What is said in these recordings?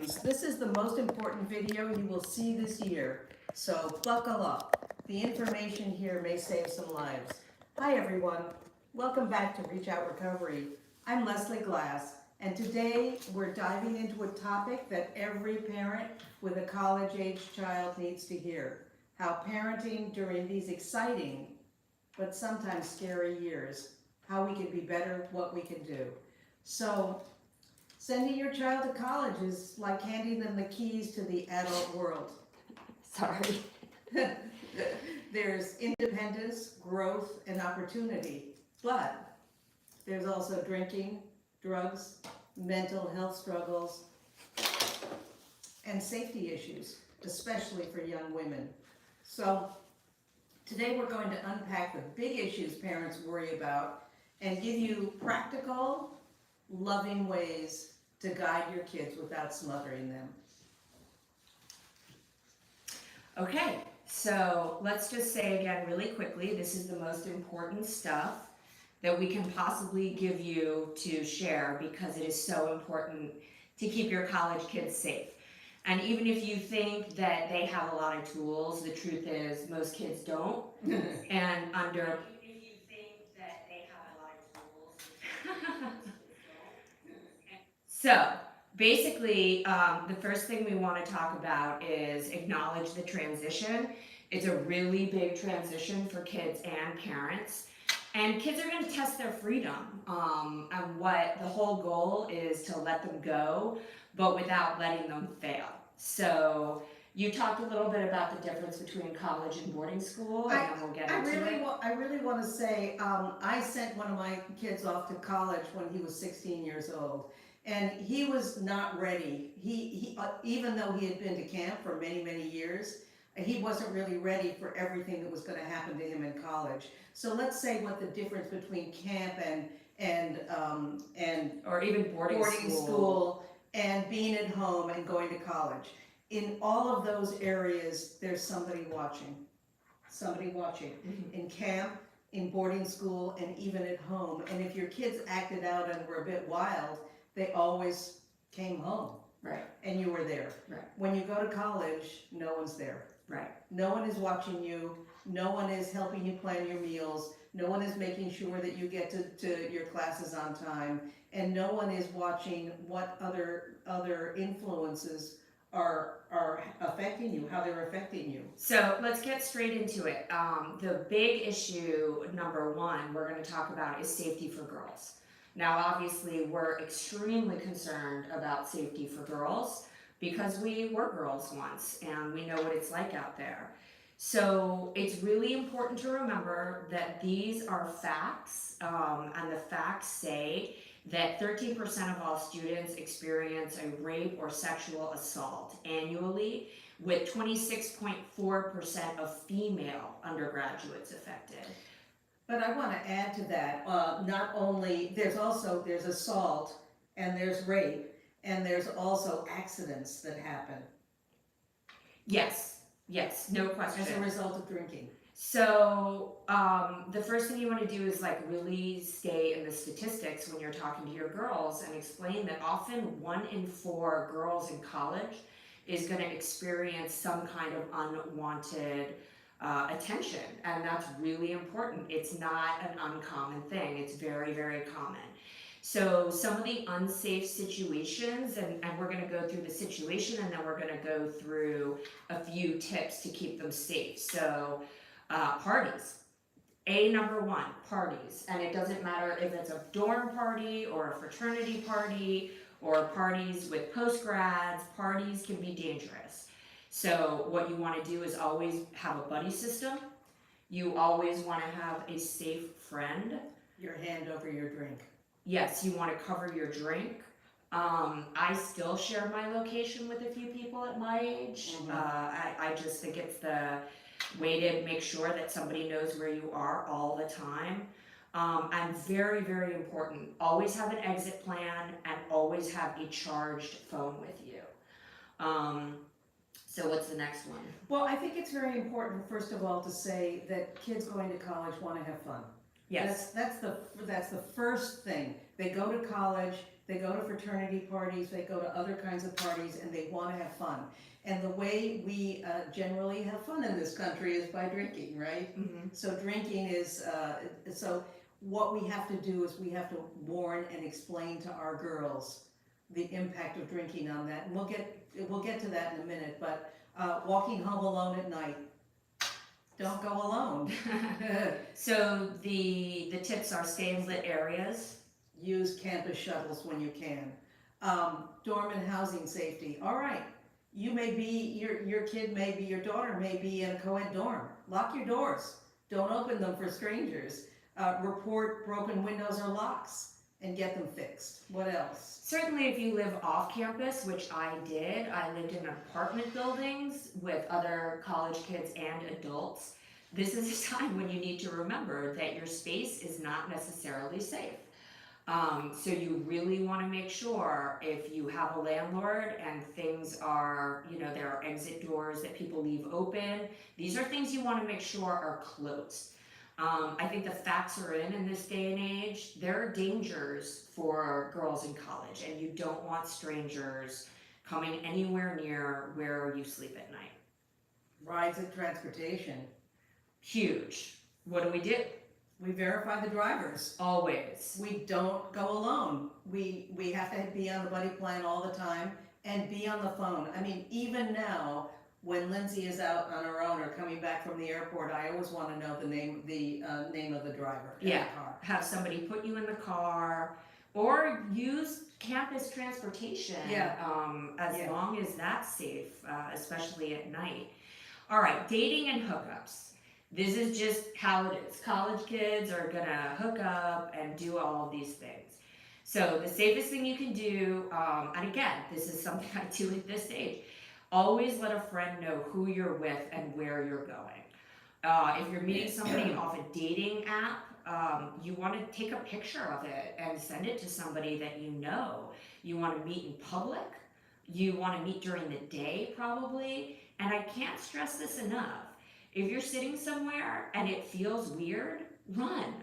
students, this is the most important video you will see this year, so buckle up. The information here may save some lives. Hi everyone, welcome back to Reach Out Recovery. I'm Leslie Glass, and today we're diving into a topic that every parent with a college-age child needs to hear. How parenting during these exciting, but sometimes scary years, how we can be better, what we can do. So, sending your child to college is like handing them the keys to the adult world. Sorry. There's independence, growth, and opportunity, but there's also drinking, drugs, mental health struggles, and safety issues, especially for young women. So today we're going to unpack the big issues parents worry about and give you practical, loving ways to guide your kids without smothering them. Okay, so let's just say again really quickly, this is the most important stuff that we can possibly give you to share because it is so important to keep your college kids safe. And even if you think that they have a lot of tools, the truth is most kids don't. And under even if you think that they have a lot of tools, so basically, the first thing we want to talk about is acknowledge the transition. It's a really big transition for kids and parents. And kids are going to test their freedom. And what the whole goal is to let them go, but without letting them fail. So you talked a little bit about the difference between college and boarding school, and then we'll get into it. I really want to say, I sent one of my kids off to college when he was 16 years old. And he was not ready. He even though he had been to camp for many, many years, he wasn't really ready for everything that was going to happen to him in college. So let's say what the difference between camp and or even boarding school and being at home and going to college. In all of those areas, there's somebody watching. Somebody watching. Mm-hmm. In camp, in boarding school, and even at home. And if your kids acted out and were a bit wild, they always came home. Right. And you were there. Right. When you go to college, no one's there. Right. No one is watching you. No one is helping you plan your meals. No one is making sure that you get to your classes on time. And no one is watching what other influences are affecting you, how they're affecting you. So let's get straight into it. The big issue, number one, we're going to talk about is safety for girls. Now, obviously, we're extremely concerned about safety for girls because we were girls once and we know what it's like out there. So it's really important to remember that these are facts, and the facts say that 13% of all students experience a rape or sexual assault annually, with 26.4% of female undergraduates affected. But I want to add to that, not only, there's assault, and there's rape, and there's also accidents that happen. Yes, no question. As a result of drinking. So the first thing you want to do is like really stay in the statistics when you're talking to your girls and explain that often 1 in 4 girls in college is going to experience some kind of unwanted attention, and that's really important. It's not an uncommon thing. It's very, very common. So some of the unsafe situations, and we're going to go through the situation and then we're going to go through a few tips to keep them safe. So parties. Number 1, parties. And it doesn't matter if it's a dorm party or a fraternity party or parties with post-grads, parties can be dangerous. So what you want to do is always have a buddy system. You always want to have a safe friend. Your hand over your drink. Yes, you want to cover your drink. I still share my location with a few people at my age. Mm-hmm. I just think it's the way to make sure that somebody knows where you are all the time. And very, very important, always have an exit plan and always have a charged phone with you. So what's the next one? Well, I think it's very important, first of all, to say that kids going to college want to have fun. Yes. That's the first thing. They go to college they go to fraternity parties, they go to other kinds of parties, and they want to have fun. And the way we generally have fun in this country is by drinking, right? Mm-hmm. So drinking is, so what we have to do is we have to warn and explain to our girls the impact of drinking on that. And we'll get to that in a minute, but walking home alone at night, don't go alone. So the tips are stay in lit areas. Use campus shuttles when you can. Dorm and housing safety. All right, you may be, your kid may be, your daughter may be in a co-ed dorm. Lock your doors. Don't open them for strangers. Report broken windows or locks and get them fixed. What else? Certainly if you live off campus, which I did, I lived in apartment buildings with other college kids and adults. This is a time when you need to remember that your space is not necessarily safe. So you really want to make sure if you have a landlord and things are, there are exit doors that people leave open, these are things you want to make sure are closed. I think the facts are in this day and age. There are dangers for girls in college, and you don't want strangers coming anywhere near where you sleep at night. Rides and transportation. Huge. What do? We verify the drivers. Always. We don't go alone. We have to be on the buddy plan all the time and be on the phone. I mean, even now, when Lindsay is out on her own or coming back from the airport, I always want to know the name of the driver in the car. Have somebody put you in the car or use campus transportation. As long as that's safe, especially at night. All right, dating and hookups. This is just how it is. College kids are gonna hook up and do all of these things. So the safest thing you can do, and again, this is something I do at this age, always let a friend know who you're with and where you're going. If you're meeting somebody off a dating app, you want to take a picture of it and send it to somebody that you know. You want to meet in public. You want to meet during the day, probably. And I can't stress this enough. If you're sitting somewhere and it feels weird, run.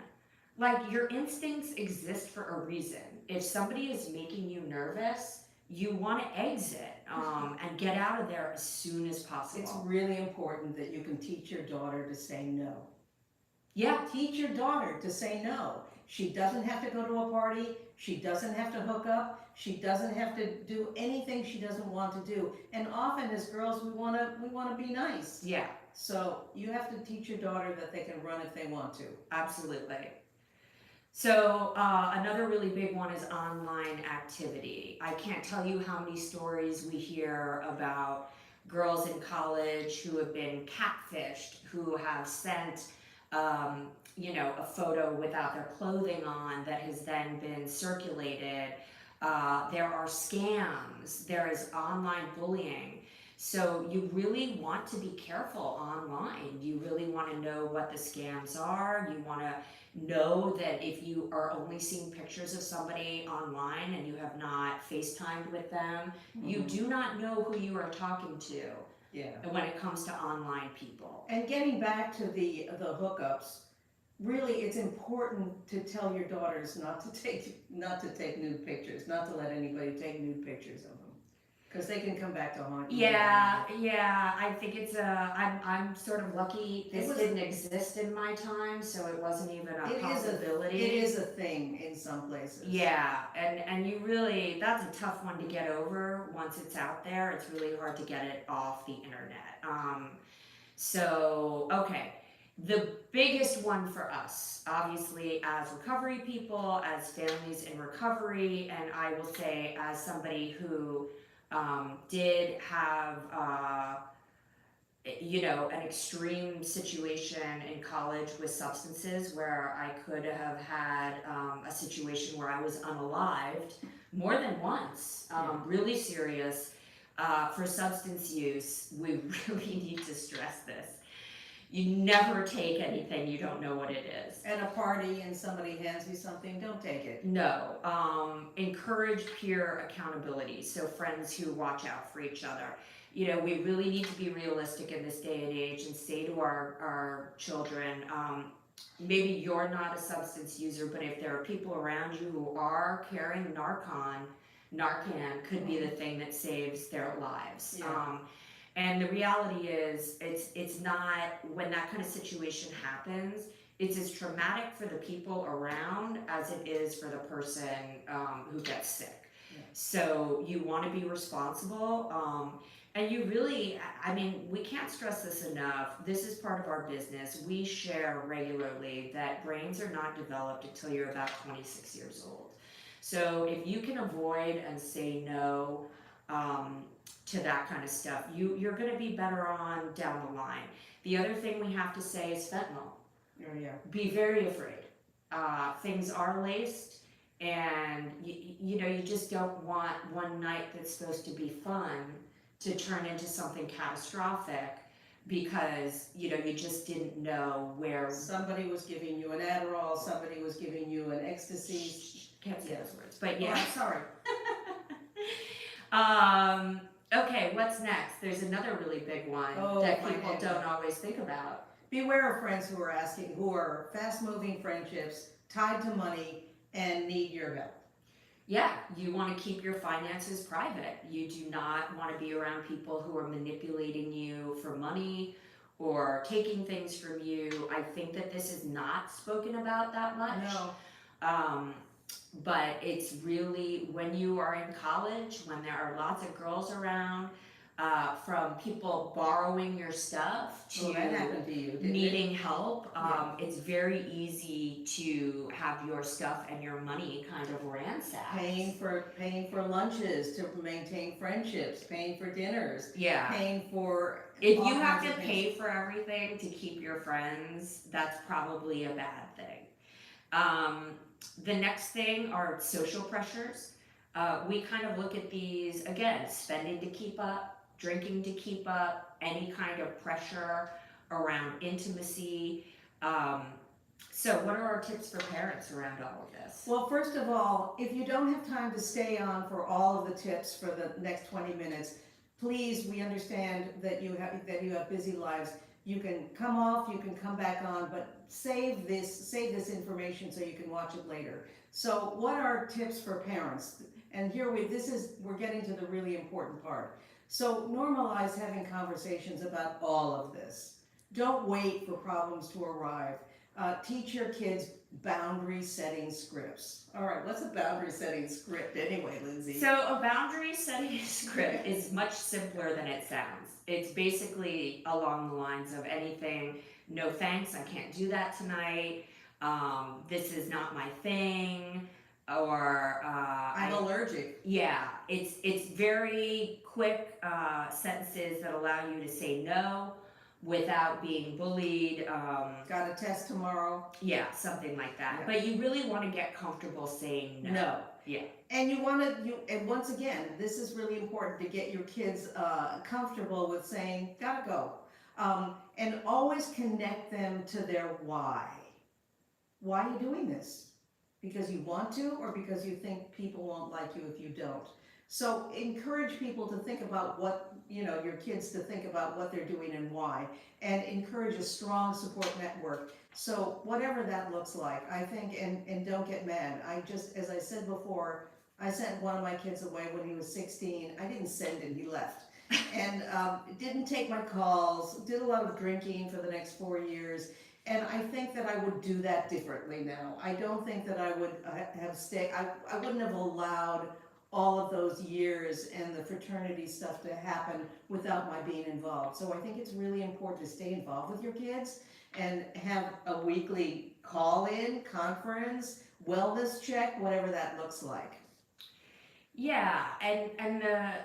Like, your instincts exist for a reason. If somebody is making you nervous, you want to exit and get out of there as soon as possible. It's really important that you can teach your daughter to say no. Yeah. Teach your daughter to say no. She doesn't have to go to a party. She doesn't have to hook up. She doesn't have to do anything she doesn't want to do. And often as girls, we want to be nice. Yeah. So you have to teach your daughter that they can run if they want to. Absolutely. So another really big one is online activity. I can't tell you how many stories we hear about girls in college who have been catfished, who have sent a photo without their clothing on that has then been circulated. There are scams. There is online bullying. So you really want to be careful online. You really want to know what the scams are. You want to know that if you are only seeing pictures of somebody online and you have not FaceTimed with them, you do not know who you are talking to. Yeah. When it comes to online people. And getting back to the hookups, really it's important to tell your daughters not to take nude pictures, not to let anybody take nude pictures of them. Because they can come back to haunt you. Yeah. I think it's I'm sort of lucky this didn't exist in my time, so it wasn't even a possibility. It is a thing in some places. Yeah, and you really, that's a tough one to get over once it's out there. It's really hard to get it off the internet. Okay. The biggest one for us, obviously, as recovery people, as families in recovery, and I will say as somebody who did have, an extreme situation in college with substances where I could have had a situation where I was unalived more than once, really serious. For substance use, we really need to stress this. You never take anything you don't know what it is. At a party and somebody hands you something, don't take it. No. Encourage peer accountability. So friends who watch out for each other. We really need to be realistic in this day and age and say to our children, maybe you're not a substance user, but if there are people around you who are carrying Narcan could be the thing that saves their lives. Yeah. And the reality is, it's not, when that kind of situation happens, it's as traumatic for the people around as it is for the person who gets sick. Yeah. So you want to be responsible. And you really, I mean, we can't stress this enough. This is part of our business. We share regularly that brains are not developed until you're about 26 years old. So if you can avoid and say no to that kind of stuff, you're going to be better on down the line. The other thing we have to say is fentanyl. Oh, yeah. Be very afraid. Things are laced, and you know, you just don't want one night that's supposed to be fun to turn into something catastrophic because, you know, you just didn't know where. Somebody was giving you an Adderall, somebody was giving you an ecstasy. Can't say Yeah. those words, but Oh, yeah. I'm sorry. Okay, what's next? There's another really big one that my people head. don't always think about. Beware of friends who are fast-moving friendships, tied to money, and need your help. Yeah, you want to keep your finances private. You do not want to be around people who are manipulating you for money or taking things from you. I think that this is not spoken about that much. No. But it's really when you are in college, when there are lots of girls around, from people borrowing your stuff to that happened to you, didn't it? needing help, Yeah. it's very easy to have your stuff and your money kind of ransacked. Paying for lunches to maintain friendships, paying for dinners, Yeah. paying for. If all you have kinds to of pay things. for everything to keep your friends, that's probably a bad thing. The next thing are social pressures. We kind of look at these, again, spending to keep up, drinking to keep up, any kind of pressure around intimacy. So what are our tips for parents around all of this? Well, first of all, if you don't have time to stay on for all of the tips for the next 20 minutes, please, we understand that you have busy lives. You can come off, you can come back on, but save this information so you can watch it later. So what are tips for parents? And here we're getting to the really important part. So normalize having conversations about all of this. Don't wait for problems to arrive. Teach your kids boundary setting scripts. All right, what's a boundary setting script anyway, Lindsay? So a boundary setting script is much simpler than it sounds. It's basically along the lines of anything, no thanks, I can't do that tonight, this is not my thing, or I'm allergic. Yeah, it's very quick sentences that allow you to say no without being bullied. Got a test tomorrow. Yeah, something like that. Yeah. But you really want to get comfortable saying no. No. Yeah. And and once again, this is really important to get your kids comfortable with saying, gotta go. And always connect them to their why. Why are you doing this? Because you want to, or because you think people won't like you if you don't? So encourage people to think about your kids to think about what they're doing and why, and encourage a strong support network. So whatever that looks like, I think, and don't get mad. As I said before, I sent one of my kids away when he was 16. I didn't send him, he left. And didn't take my calls, did a lot of drinking for the next 4 years. And I think that I would do that differently now. I don't think that I would have stayed, I wouldn't have allowed all of those years and the fraternity stuff to happen without my being involved. So I think it's really important to stay involved with your kids and have a weekly call-in, conference, wellness check, whatever that looks like. Yeah, and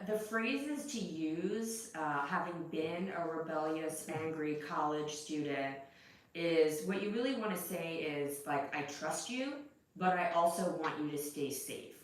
the phrases to use, having been a rebellious, angry college student, is what you really want to say is like, I trust you, but I also want you to stay safe.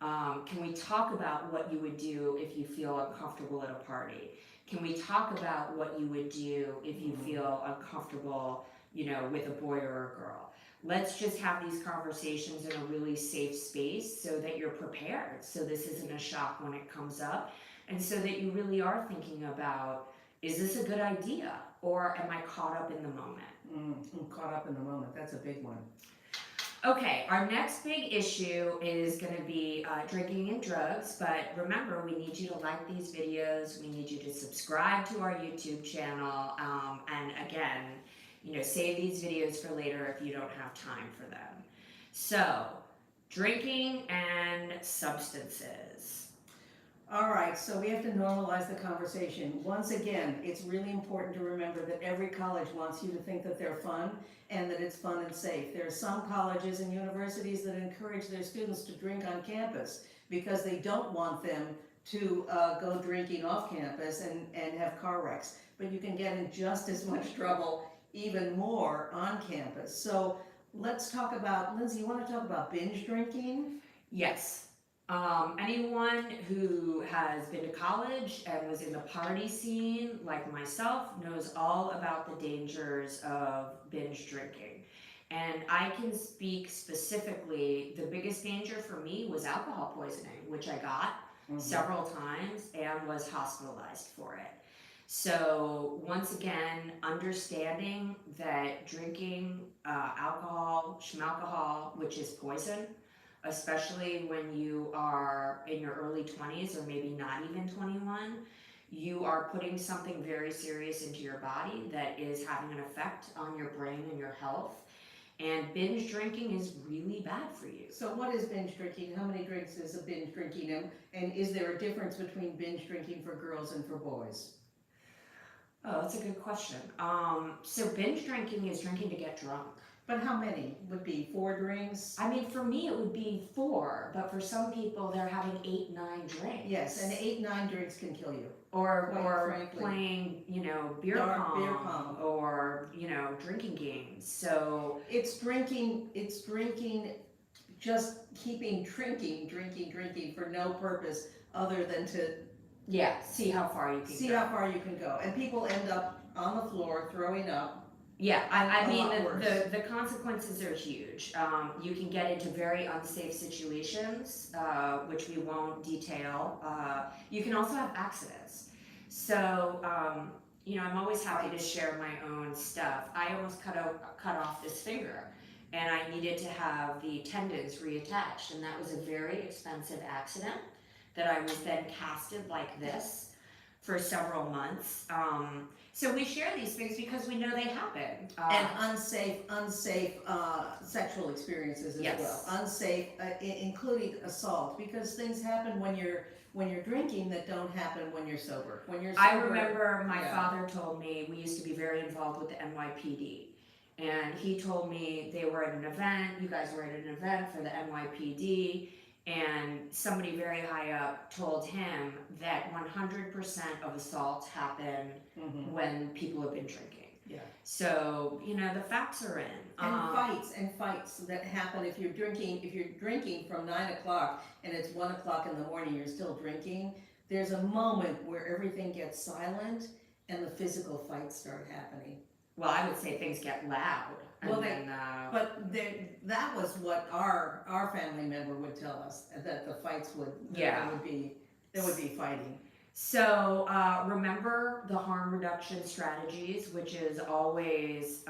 Can we talk about what you would do if you feel uncomfortable at a party? Can we talk about what you would do if you feel uncomfortable, with a boy or a girl? Let's just have these conversations in a really safe space so that you're prepared, so this isn't a shock when it comes up, and so that you really are thinking about, Is this a good idea, or am I caught up in the moment? I'm caught up in the moment. That's a big one. Okay, our next big issue is going to be drinking and drugs, but remember, we need you to like these videos, we need you to subscribe to our YouTube channel, and again, save these videos for later if you don't have time for them. So, drinking and substances. All right, so we have to normalize the conversation. Once again, it's really important to remember that every college wants you to think that they're fun and that it's fun and safe. There are some colleges and universities that encourage their students to drink on campus because they don't want them to go drinking off campus and have car wrecks. But you can get in just as much trouble, even more, on campus. So let's talk about, Lindsay, you want to talk about binge drinking? Yes. Anyone who has been to college and was in the party scene, like myself, knows all about the dangers of binge drinking. And I can speak specifically, the biggest danger for me was alcohol poisoning, which I got several times and was hospitalized for it. So once again, understanding that drinking alcohol, schmalcohol, which is poison, especially when you are in your early 20s or maybe not even 21, you are putting something very serious into your body that is having an effect on your brain and your health. And binge drinking is really bad for you. So what is binge drinking? How many drinks is a binge drinking? And is there a difference between binge drinking for girls and for boys? Oh, that's a good question. So binge drinking is drinking to get drunk. But how many? Would be 4 drinks? I mean, for me, it would be 4, but for some people, they're having 8, 9 drinks. Yes, and 8, 9 drinks can kill you. Or frankly. playing, beer pong, or, drinking games. So it's drinking, just keeping drinking for no purpose other than to see how far you can go. how far you can go. And people end up on the floor throwing up. Yeah, I mean, lot the consequences are huge. You can get into very unsafe situations, which we won't detail. You can also have accidents. So, I'm always happy to share my own stuff. I almost cut off this finger, and I needed to have the tendons reattached, and that was a very expensive accident that I was then casted like this for several months. So we share these things because we know they happen. And unsafe sexual experiences as well. Unsafe, including assault, because things happen when you're drinking that don't happen when you're sober. When you're sober, I remember my father told me, we used to be very involved with the NYPD. And he told me they were at an event, you guys were at an event for the NYPD, and somebody very high up told him that 100% of assaults happen when people have been drinking. Yeah. So, the facts are in. And fights that happen if you're drinking from 9 o'clock and it's 1 o'clock in the morning, you're still drinking. There's a moment where everything gets silent and the physical fights start happening. Well, I would say things get loud. Well, that was what our family member would tell us, that the fights there would be fighting. So remember the harm reduction strategies, which is always,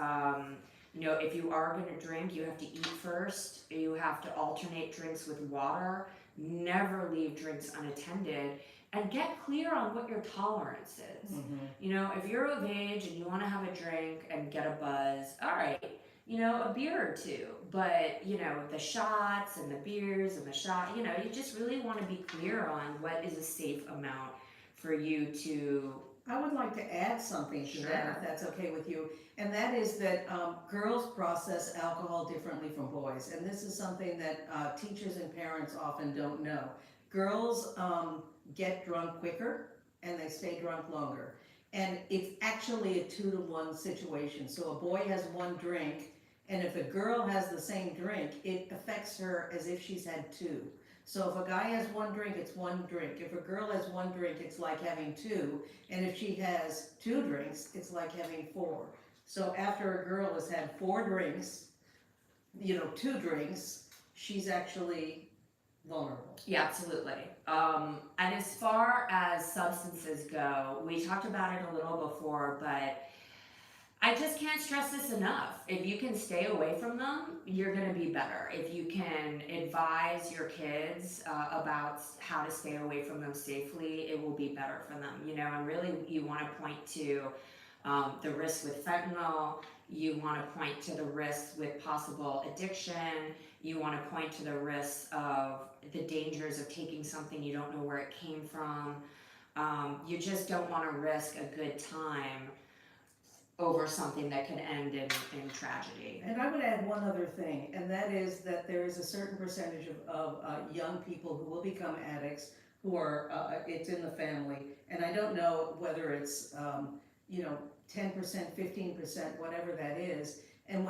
if you are going to drink, you have to eat first. You have to alternate drinks with water. Never leave drinks unattended. And get clear on what your tolerance is. If you're of age and you want to have a drink and get a buzz, all right, a beer or 2. But, the shots and the beers and the shot, you just really want to be clear on what is a safe amount for you to... I would like to add something to that, if that's okay with you. And that is that girls process alcohol differently from boys. And this is something that teachers and parents often don't know. Girls get drunk quicker and they stay drunk longer. And it's actually a 2-to-1 situation. So a boy has 1 drink, and if a girl has the same drink, it affects her as if she's had 2. So if a guy has 1 drink, it's 1 drink. If a girl has 1 drink, it's like having 2. And if she has 2 drinks, it's like having 4. So after a girl has had 4 drinks, 2 drinks, she's actually vulnerable. Yeah, absolutely. And as far as substances go, we talked about it a little before, but I just can't stress this enough. If you can stay away from them, you're going to be better. If you can advise your kids about how to stay away from them safely, it will be better for them. You know, and really, you want to point to the risks with fentanyl. You want to point to the risks with possible addiction. You want to point to the risks of the dangers of taking something you don't know where it came from. You just don't want to risk a good time over something that could end in tragedy. And I would add one other thing, and that is that there is a certain percentage of young people who will become addicts who are, it's in the family. And I don't know whether it's, 10%, 15%, whatever that is. And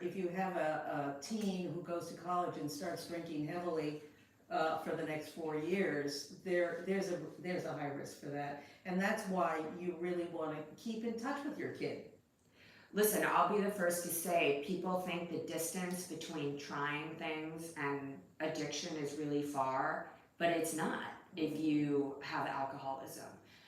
if you have a teen who goes to college and starts drinking heavily for the next 4 years, there's a high risk for that. And that's why you really want to keep in touch with your kid. Listen, I'll be the first to say, people think the distance between trying things and addiction is really far, but it's not if you have alcoholism.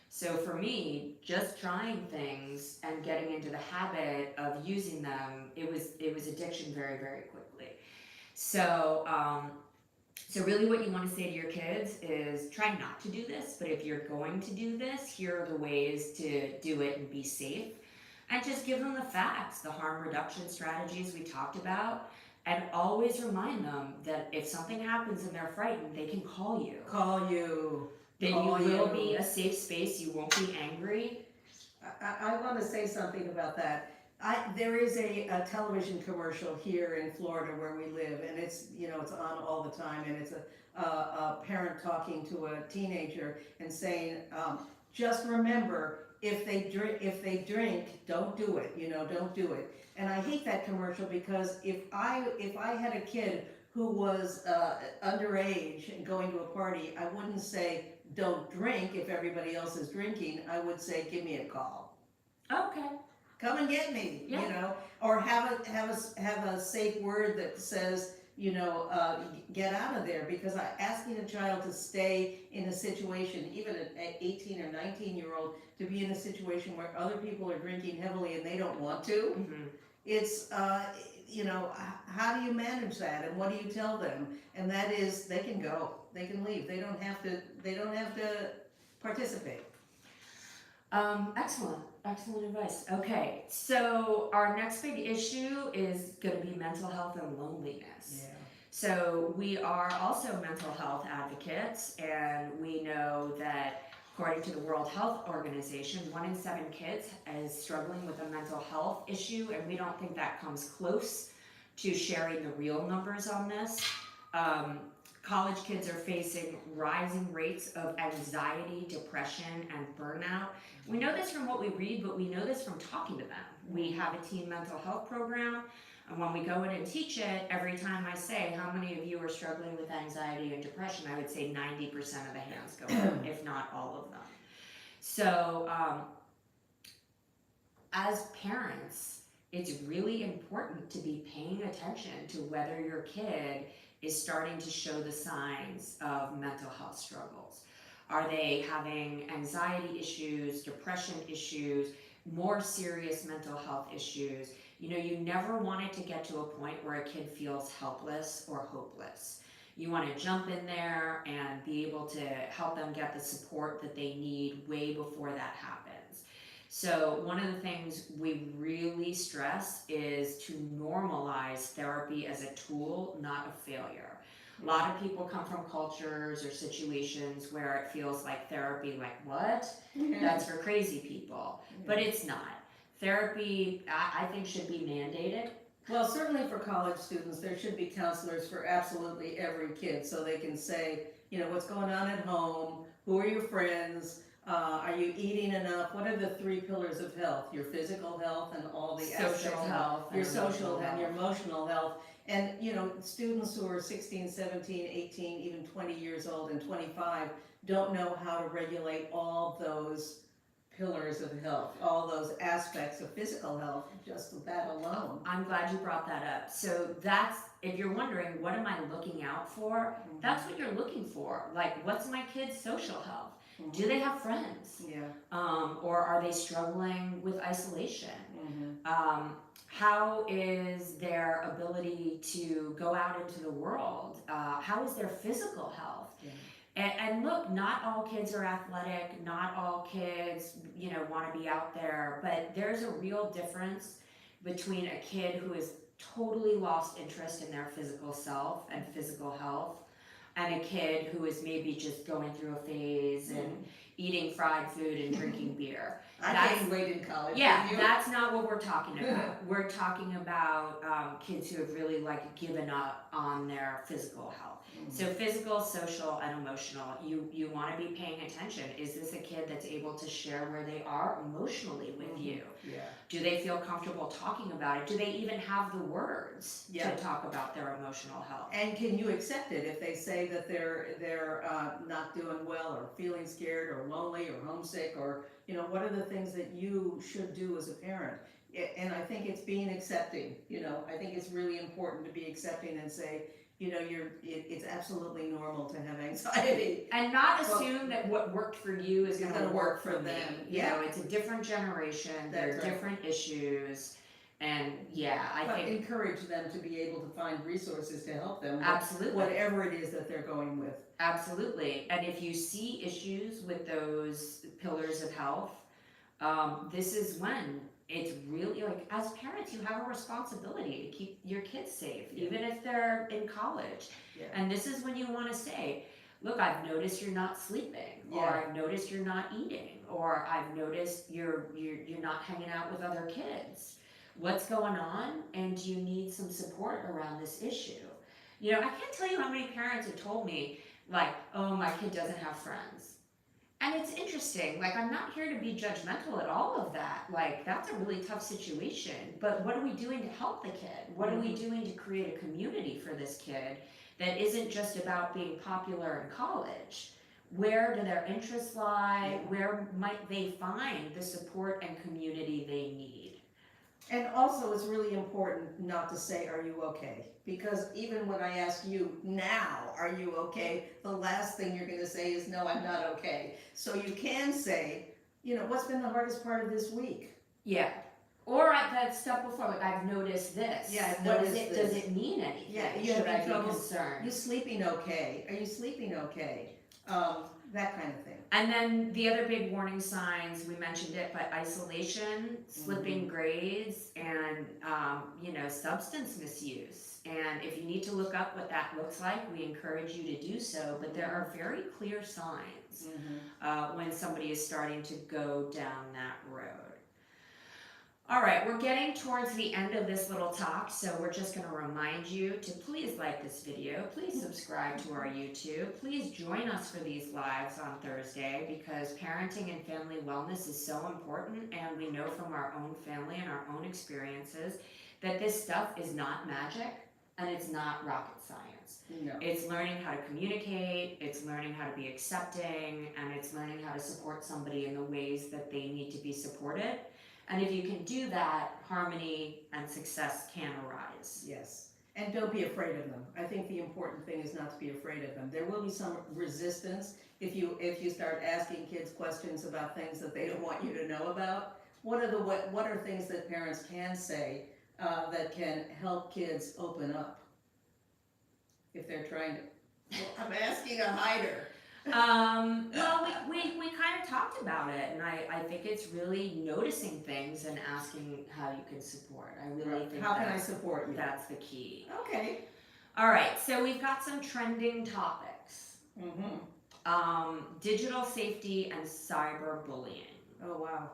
So for me, just trying things and getting into the habit of using them, it was addiction very, very quickly. So really what you want to say to your kids is try not to do this, but if you're going to do this, here are the ways to do it and be safe. And just give them the facts, the harm reduction strategies we talked about, and always remind them that if something happens and they're frightened, they can call you. That you will be a safe space, you won't be angry. I want to say something about that. There is a television commercial here in Florida where we live, and it's on all the time, and it's a parent talking to a teenager and saying, just remember, if they drink, don't do it, don't do it. And I hate that commercial because if I had a kid who was underage and going to a party, I wouldn't say don't drink if everybody else is drinking. I would say give me a call. Okay. Come and get me, Yeah. or have a safe word that says, get out of there, because asking a child to stay in a situation, even an 18 or 19-year-old, to be in a situation where other people are drinking heavily and they don't want to, Mm-hmm. it's, how do you manage that, and what do you tell them? And that is, they can go, they can leave, they don't have to participate. Excellent advice. Okay, so our next big issue is going to be mental health and loneliness. Yeah. So we are also mental health advocates, and we know that according to the World Health Organization, 1 in 7 kids is struggling with a mental health issue, and we don't think that comes close to sharing the real numbers on this. College kids are facing rising rates of anxiety, depression, and burnout. We know this from what we read, but we know this from talking to them. We have a teen mental health program, and when we go in and teach it, every time I say, how many of you are struggling with anxiety and depression, I would say 90% of the hands go up, if not all of them. So as parents, it's really important to be paying attention to whether your kid is starting to show the signs of mental health struggles. Are they having anxiety issues, depression issues, more serious mental health issues? You never want it to get to a point where a kid feels helpless or hopeless. You want to jump in there and be able to help them get the support that they need way before that happens. So one of the things we really stress is to normalize therapy as a tool, not a failure. A lot of people come from cultures or situations where it feels like therapy, like what? That's for crazy people. But it's not. Therapy, I think, should be mandated. Well, certainly for college students, there should be counselors for absolutely every kid, so they can say, what's going on at home, who are your friends, are you eating enough, what are the 3 pillars of health, your physical health and all the Social health, your social and your emotional health. And students who are 16, 17, 18, even 20 years old and 25 don't know how to regulate all those pillars of health, all those aspects of physical health, just that alone. I'm glad you brought that up. So that's, if you're wondering, what am I looking out for? That's what you're looking for. Like, what's my kid's social health? Do they have friends? Yeah. Or are they struggling with isolation? How is their ability to go out into the world? How is their physical health? Yeah. And look, not all kids are athletic, not all kids, want to be out there, but there's a real difference between a kid who has totally lost interest in their physical self and physical health, and a kid who is maybe just going through a phase and eating fried food and drinking beer. I gained weight in college. Yeah, that's not what we're talking about. We're talking about kids who have really given up on their physical health. So physical, social, and emotional. You want to be paying attention. Is this a kid that's able to share where they are emotionally with you? Yeah. Do they feel comfortable talking about it? Do they even have the words to talk about their emotional health? And can you accept it if they say that they're not doing well, or feeling scared, or lonely, or homesick, or what are the things that you should do as a parent? And I think it's being accepting. I think it's really important to be accepting and say, it's absolutely normal to have anxiety. And not assume that what worked for you is going to work for them. Yeah. It's a different generation. There are different issues. And I think encourage them to be able to find resources to help them. Absolutely. Whatever it is that they're going with. Absolutely. And if you see issues with those pillars of health, this is when it's really as parents, you have a responsibility to keep your kids safe, even if they're in college. And this is when you want to say, look, I've noticed you're not sleeping, or I've noticed you're not eating, or I've noticed you're not hanging out with other kids. What's going on? And do you need some support around this issue? I can't tell you how many parents have told me, oh, my kid doesn't have friends. And it's interesting, I'm not here to be judgmental at all of that. That's a really tough situation. But what are we doing to help the kid? What are we doing to create a community for this kid that isn't just about being popular in college? Where do their interests lie? Where might they find the support and community they need? And also, it's really important not to say, are you okay? Because even when I ask you now, are you okay? The last thing you're going to say is, no, I'm not okay. So you can say, what's been the hardest part of this week? Yeah. Or that stuff before, I've noticed this. Yeah, I've what noticed is it? this. Does it mean anything? Yeah, Should I be concerned? You sleeping okay? Are you sleeping okay? That kind of thing. And then the other big warning signs, we mentioned it, but isolation, slipping grades, and substance misuse. And if you need to look up what that looks like, we encourage you to do so. But there are very clear signs when somebody is starting to go down that road. All right, we're getting towards the end of this little talk, so we're just going to remind you to please like this video, please subscribe to our YouTube, please join us for these lives on Thursday, because parenting and family wellness is so important, and we know from our own family and our own experiences that this stuff is not magic and it's not rocket science. No. It's learning how to communicate, it's learning how to be accepting, and it's learning how to support somebody in the ways that they need to be supported. And if you can do that, harmony and success can arise. Yes. And don't be afraid of them. I think the important thing is not to be afraid of them. There will be some resistance if you start asking kids questions about things that they don't want you to know about. What are things that parents can say that can help kids open up if they're trying to? Well, I'm asking a hider. Well, we kind of talked about it, and I think it's really noticing things and asking how you can support. I really think how can I support you? That's the key. Okay. All right, so we've got some trending topics. Digital safety and cyberbullying. Oh wow.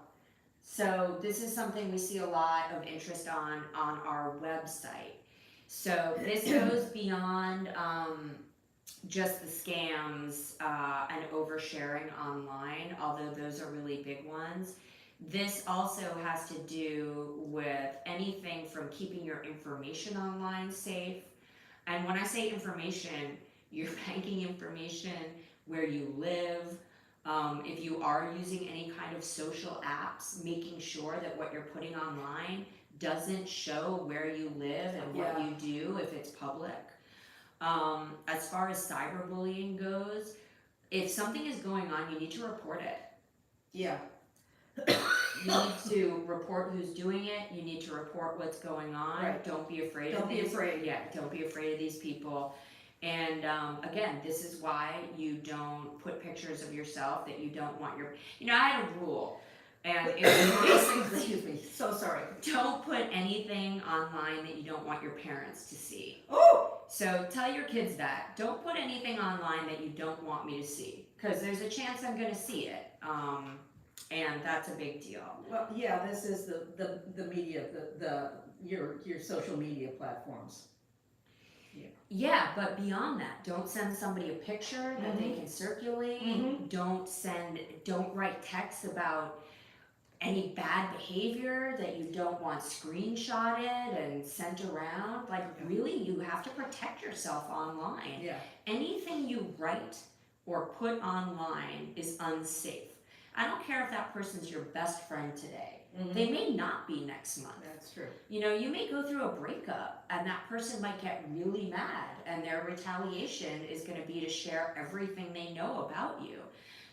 So this is something we see a lot of interest on our website. So this goes beyond just the scams and oversharing online, although those are really big ones. This also has to do with anything from keeping your information online safe. And when I say information, your banking information, where you live, If you are using any kind of social apps, making sure that what you're putting online doesn't show where you live and what you do if it's public. As far as cyberbullying goes, if something is going on, you need to report it. Yeah. You need to report who's doing it. You need to report what's going on. Right. Don't be afraid Don't of be these. afraid. Yeah, don't be afraid of these people. And again, this is why you don't put pictures of yourself that you don't want your. You know, I had a rule, and it was basically, Excuse me. So sorry. don't put anything online that you don't want your parents to see. Oh. So tell your kids that. Don't put anything online that you don't want me to see, because there's a chance I'm going to see it. And that's a big deal. Well, yeah, this is the media, your social media platforms. Yeah, but beyond that, don't send somebody a picture that they can circulate. Don't write texts about any bad behavior that you don't want screenshotted and sent around. Like, really, you have to protect yourself online. Yeah. Anything you write or put online is unsafe. I don't care if that person's your best friend today. They may not be next month. That's true. You know, you may go through a breakup and that person might get really mad, and their retaliation is going to be to share everything they know about you.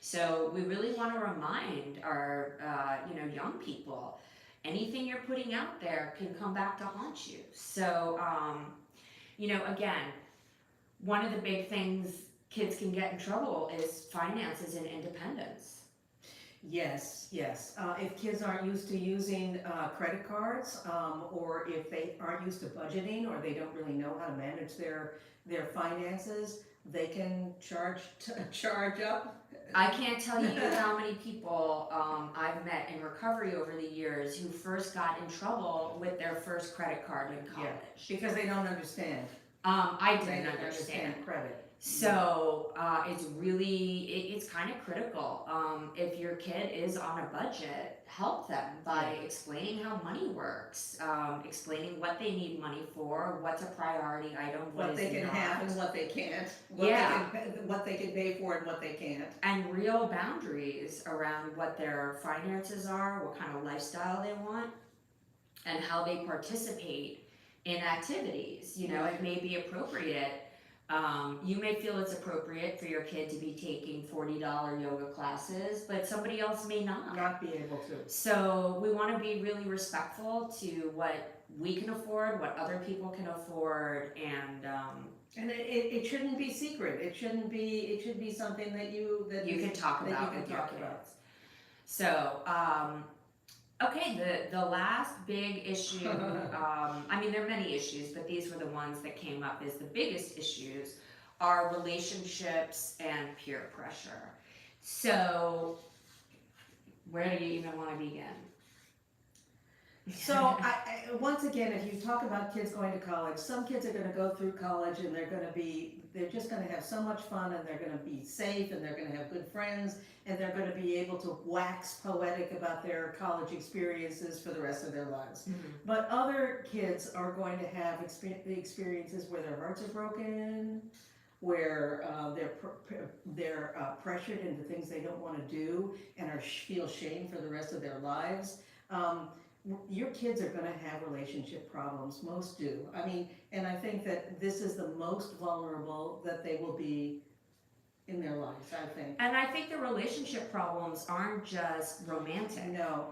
So we really want to remind our young people, anything you're putting out there can come back to haunt you. So again, one of the big things kids can get in trouble is finances and independence. Yes. If kids aren't used to using credit cards, or if they aren't used to budgeting, or they don't really know how to manage their finances, they can charge up. I can't tell you how many people I've met in recovery over the years who first got in trouble with their first credit card in college. Yeah, because they don't understand. I didn't understand credit. So it's kind of critical. If your kid is on a budget, help them by explaining how money works, explaining what they need money for, what's a priority item, what they can have and what they can't, what they can pay for and what they can't. And real boundaries around what their finances are, what kind of lifestyle they want, and how they participate in activities. You know, it may be appropriate. You may feel it's appropriate for your kid to be taking $40 yoga classes, but somebody else may not be able to. So we want to be really respectful to what we can afford, what other people can afford, and it shouldn't be secret. It should be something that you can talk about with your kids. So okay, the last big issue, I mean, there are many issues, but these were the ones that came up as the biggest issues, are relationships and peer pressure. So, where do you even want to begin? So, once again, if you talk about kids going to college, some kids are going to go through college and they're just going to have so much fun, and they're going to be safe, and they're going to have good friends, and they're going to be able to wax poetic about their college experiences for the rest of their lives. But other kids are going to have the experiences where their hearts are broken, where they're pressured into things they don't want to do and feel shame for the rest of their lives. Your kids are going to have relationship problems. Most do. I mean, and I think that this is the most vulnerable that they will be in their lives, I think. And I think the relationship problems aren't just romantic. No,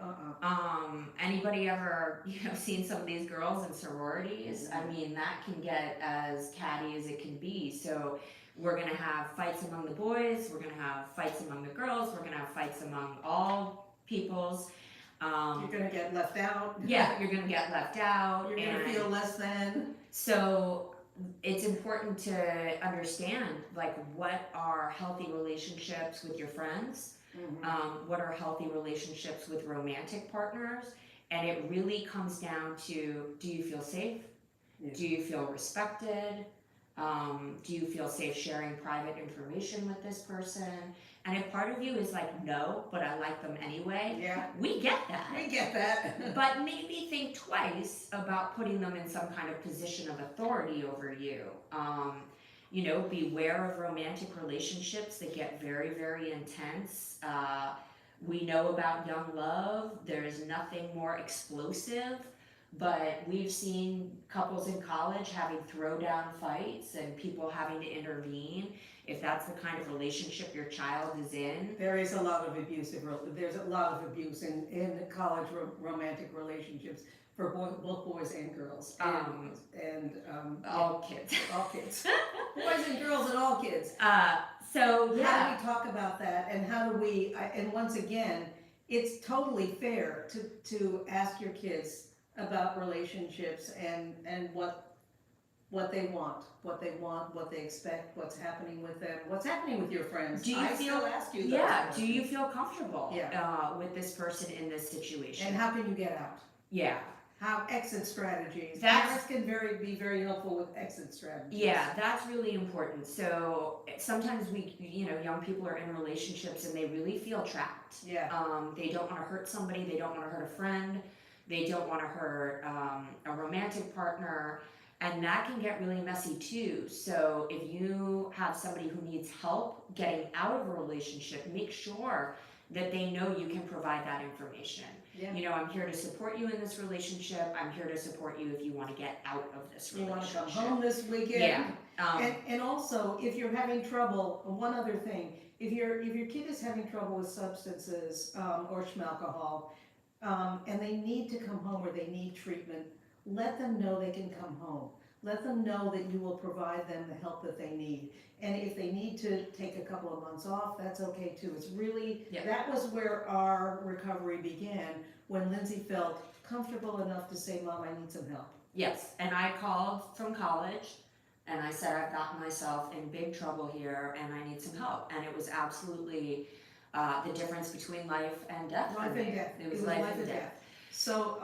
Anybody ever, seen some of these girls in sororities? I mean, that can get as catty as it can be. So we're going to have fights among the boys, we're going to have fights among the girls, we're going to have fights among all peoples. You're going to get left out. Yeah, you're going to get left out. You're going to feel less than. So it's important to understand, like, what are healthy relationships with your friends? What are healthy relationships with romantic partners? And it really comes down to, do you feel safe? Yeah. Do you feel respected? Do you feel safe sharing private information with this person? And if part of you is like, no, but I like them anyway, we get that. We get that. But maybe think twice about putting them in some kind of position of authority over you. beware of romantic relationships that get very, very intense. We know about young love. There's nothing more explosive, but we've seen couples in college having throwdown fights and people having to intervene. If that's the kind of relationship your child is in, There's a lot of abuse in college romantic relationships for both boys and girls, all kids. all kids, boys and girls and all kids. So yeah. How do we talk about that, and how do we? And once again, it's totally fair to ask your kids about relationships and what they want, what they expect, what's happening with them, what's happening with your friends. Do you still ask you those yeah, questions. do you feel comfortable Yeah. with this person in this situation? And how can you get out? Yeah. How exit strategies. That's- Parents can be very helpful with exit strategies. Yeah, that's really important. So sometimes young people are in relationships and they really feel trapped. Yeah. They don't want to hurt somebody. They don't want to hurt a friend. They don't want to hurt a romantic partner. And that can get really messy too. So if you have somebody who needs help getting out of a relationship, make sure that they know you can provide that information. Yeah. I'm here to support you in this relationship. I'm here to support you if you want to get out of this You relationship. want to come home this weekend. Yeah. And also, if you're having trouble, one other thing, if your kid is having trouble with substances or schmalcohol, and they need to come home or they need treatment, let them know they can come home. Let them know that you will provide them the help that they need. And if they need to take a couple of months off, that's okay too. It's really, that was where our recovery began, when Lindsay felt comfortable enough to say, Mom, I need some help. Yes, and I called from college and I said, I've gotten myself in big trouble here and I need some help. And it was absolutely the difference between life and death. Life and death. It was life and death. So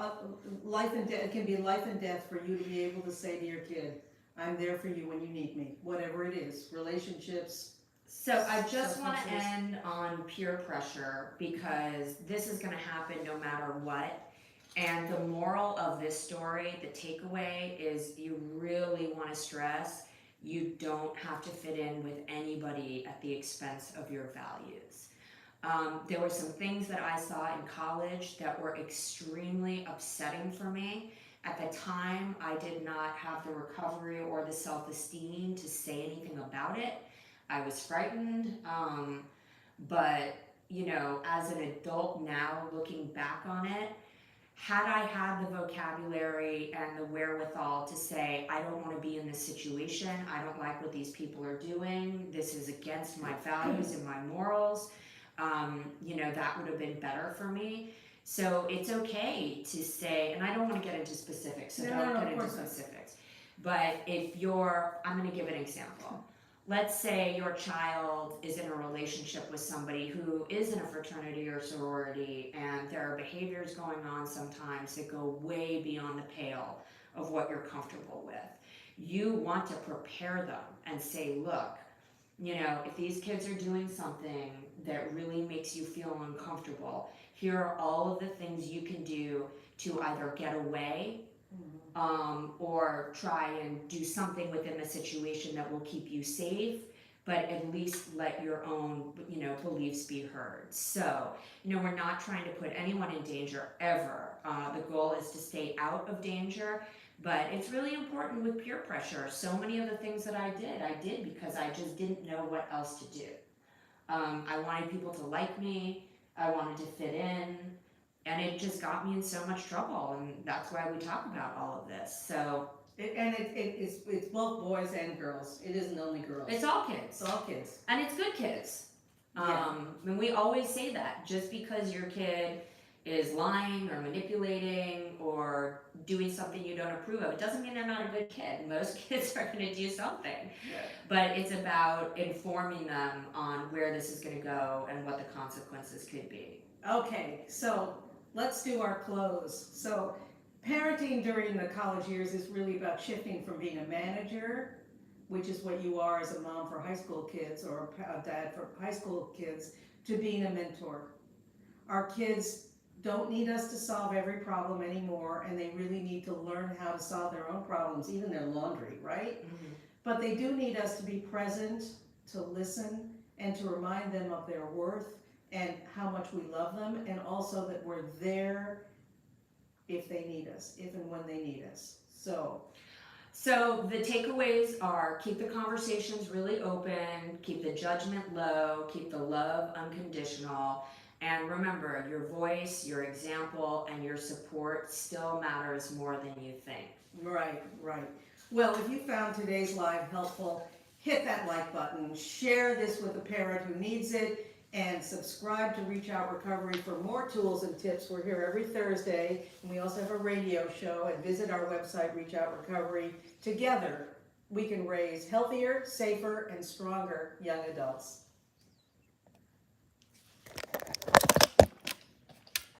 life and death, it can be life and death for you to be able to say to your kid, I'm there for you when you need me, whatever it is, relationships. So I just want to end on peer pressure, because this is going to happen no matter what. And the moral of this story, the takeaway, is you really want to stress you don't have to fit in with anybody at the expense of your values. There were some things that I saw in college that were extremely upsetting for me. At the time, I did not have the recovery or the self-esteem to say anything about it. I was frightened, but as an adult now, looking back on it, had I had the vocabulary and the wherewithal to say, I don't want to be in this situation, I don't like what these people are doing, this is against my values and my morals, that would have been better for me. So it's okay to say, and I don't want to get into specifics, so don't get into specifics. But I'm going to give an example. Let's say your child is in a relationship with somebody who is in a fraternity or sorority, and there are behaviors going on sometimes that go way beyond the pale of what you're comfortable with. You want to prepare them and say, look, if these kids are doing something that really makes you feel uncomfortable, here are all of the things you can do to either get away or try and do something within the situation that will keep you safe, but at least let your own, beliefs be heard. So, we're not trying to put anyone in danger ever. The goal is to stay out of danger, but it's really important with peer pressure. So many of the things that I did because I just didn't know what else to do. I wanted people to like me, I wanted to fit in, and it just got me in so much trouble, and that's why we talk about all of this. So it's both boys and girls. It isn't only girls. It's all kids. It's all kids. And it's good kids. And we always say that. Just because your kid is lying or manipulating or doing something you don't approve of, it doesn't mean they're not a good kid. Most kids are going to do something. Yeah. But it's about informing them on where this is going to go and what the consequences could be. Okay, so let's do our close. So parenting during the college years is really about shifting from being a manager, which is what you are as a mom for high school kids or a dad for high school kids, to being a mentor. Our kids don't need us to solve every problem anymore, and they really need to learn how to solve their own problems, even their laundry, right? Mm-hmm. But they do need us to be present, to listen, and to remind them of their worth and how much we love them, and also that we're there if they need us, if and when they need us. So the takeaways are keep the conversations really open, keep the judgment low, keep the love unconditional, and remember your voice, your example, and your support still matters more than you think. Right, right. Well, if you found today's live helpful, hit that like button, share this with a parent who needs it, and subscribe to Reach Out Recovery for more tools and tips. We're here every Thursday, and we also have a radio show, and visit our website, Reach Out Recovery. Together, we can raise healthier, safer, and stronger young adults.